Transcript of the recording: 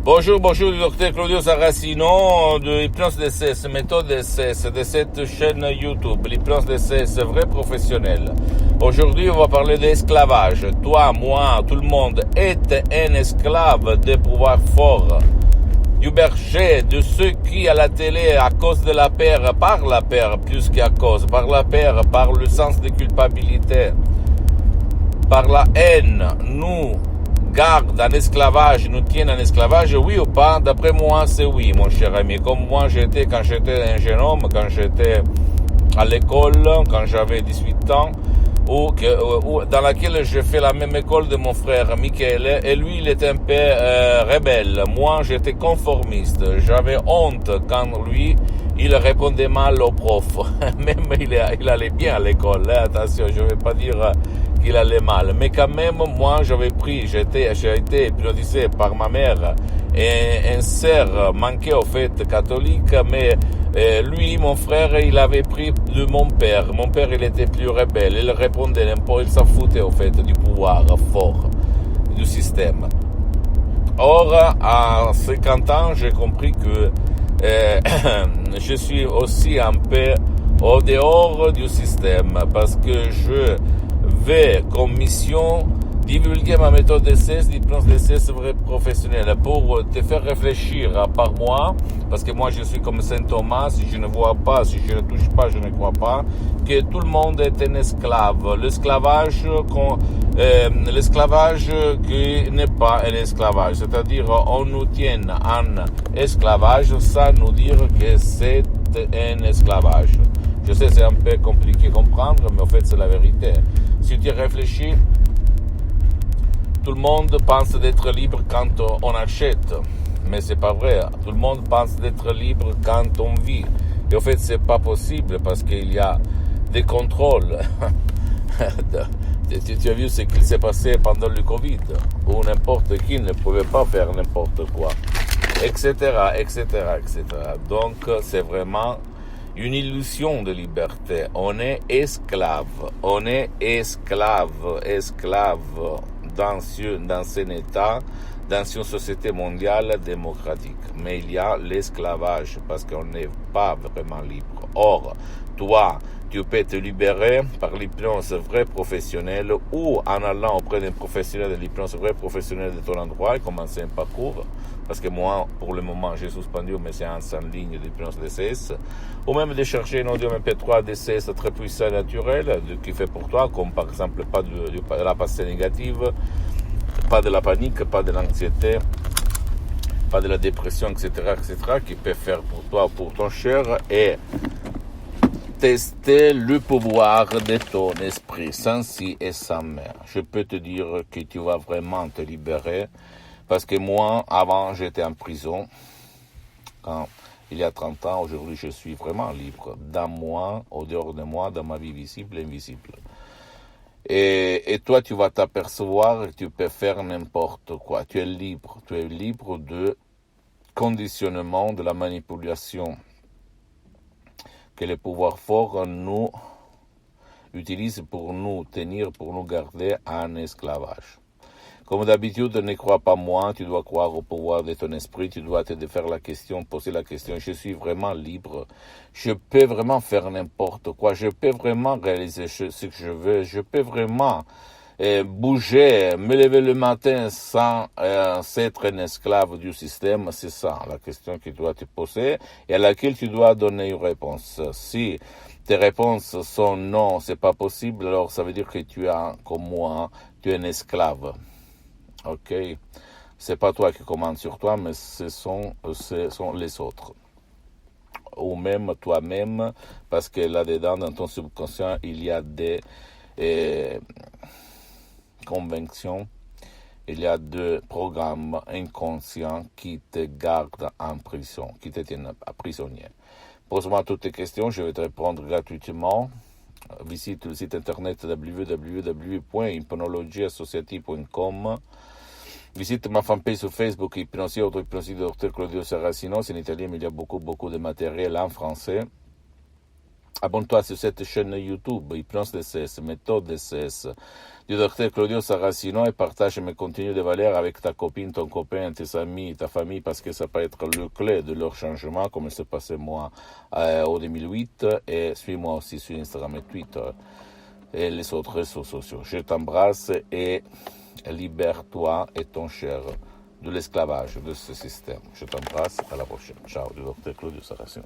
Bonjour, docteur Claudio Saracino de l'hypnose DCS, méthode DCS de cette chaîne YouTube, l'hypnose DCS vrai professionnel. Aujourd'hui, on va parler d'esclavage. Toi, moi, tout le monde est un esclave des pouvoirs forts, du berger, de ceux qui à la télé, à cause de la peur, par la peur plus qu'à cause, par la peur, par le sens de culpabilité, par la haine, nous garde en esclavage, nous tiennent en esclavage, oui ou pas? D'après moi, c'est oui, mon cher ami. Comme moi, j'étais quand j'étais un jeune homme, quand j'étais à l'école, quand j'avais 18 ans, dans laquelle j'ai fait la même école de mon frère Michele, et lui, il était un peu rebelle. Moi, j'étais conformiste. J'avais honte quand lui, il répondait mal au prof. Même il allait bien à l'école, hein. Attention, je ne vais pas dire qu'il allait mal. Mais quand même, moi, j'ai été hypnotisé par ma mère et un sœur manqué au fait catholique, mais lui, mon frère, il avait pris de mon père. Mon père, il était plus rebelle. Il répondait un peu, il s'en foutait au fait du pouvoir fort du système. Or, à 50 ans, j'ai compris que je suis aussi un peu au dehors du système parce que je vais comme mission divulguer ma méthode DCS, l'hypnose DCS vrai professionnel, pour te faire réfléchir à part moi, parce que moi je suis comme Saint Thomas, si je ne vois pas, si je ne touche pas, je ne crois pas, que tout le monde est un esclave. L'esclavage qui n'est pas un esclavage, c'est-à-dire on nous tient en esclavage sans nous dire que c'est un esclavage. Je sais, c'est un peu compliqué à comprendre, mais en fait c'est la vérité. Si tu réfléchis, tout le monde pense d'être libre quand on achète, mais c'est pas vrai. Tout le monde pense d'être libre quand on vit. Et en fait, c'est pas possible parce qu'il y a des contrôles. Tu as vu ce qu'il s'est passé pendant le Covid, où n'importe qui ne pouvait pas faire n'importe quoi, etc., etc., etc. Donc, c'est vraiment une illusion de liberté. On est esclave dans un État, dans une société mondiale démocratique. Mais il y a l'esclavage parce qu'on n'est pas vraiment libre. Or, toi, tu peux te libérer par l'hypnose vraie professionnelle ou en allant auprès d'un professionnel de l'hypnose vraie professionnelle de ton endroit et commencer un parcours. Parce que moi, pour le moment, j'ai suspendu mes séances en ligne d'hypnose DCS. Ou même de chercher un audio MP3 DCS très puissant et naturel qui fait pour toi, comme par exemple pas de la pensée négative, pas de la panique, pas de l'anxiété, pas de la dépression, etc., etc., qui peut faire pour toi, pour ton cher, et tester le pouvoir de ton esprit, sans si et sans mais. Je peux te dire que tu vas vraiment te libérer, parce que moi, avant, j'étais en prison, il y a 30 ans, aujourd'hui, je suis vraiment libre, dans moi, au dehors de moi, dans ma vie visible et invisible. Et toi, tu vas t'apercevoir que tu peux faire n'importe quoi. Tu es libre de conditionnement, de la manipulation que les pouvoirs forts nous utilisent pour nous tenir, pour nous garder en esclavage. Comme d'habitude, ne crois pas moi, tu dois croire au pouvoir de ton esprit, tu dois te faire la question, poser la question, je suis vraiment libre, je peux vraiment faire n'importe quoi, je peux vraiment réaliser ce que je veux, je peux vraiment bouger, me lever le matin sans être un esclave du système, c'est ça la question que tu dois te poser et à laquelle tu dois donner une réponse. Si tes réponses sont non, c'est pas possible, alors ça veut dire que tu es, comme moi, tu es un esclave. Ok, c'est pas toi qui commandes sur toi, mais ce sont les autres. Ou même toi-même, parce que là-dedans, dans ton subconscient, il y a des convictions, il y a des programmes inconscients qui te gardent en prison, qui te tiennent prisonnier. Pose-moi toutes tes questions, je vais te répondre gratuitement. Visite le site internet www.hypnologieassociative.com. Visite ma fanpage sur Facebook, Hypnosie, auto-hypnosie de Dr Claudio Saracino. C'est en italien, mais il y a beaucoup de matériel en français. abonne-toi sur cette chaîne YouTube, Hypnose DCS, méthode DCS, du docteur Claudio Saracino, et partage mes contenus de valeur avec ta copine, ton copain, tes amis, ta famille, parce que ça peut être le clé de leur changement, comme c'est passé moi au 2008, et suis-moi aussi sur Instagram et Twitter et les autres réseaux sociaux. Je t'embrasse et libère-toi et ton cher de l'esclavage de ce système. Je t'embrasse, à la prochaine. Ciao, du docteur Claudio Saracino.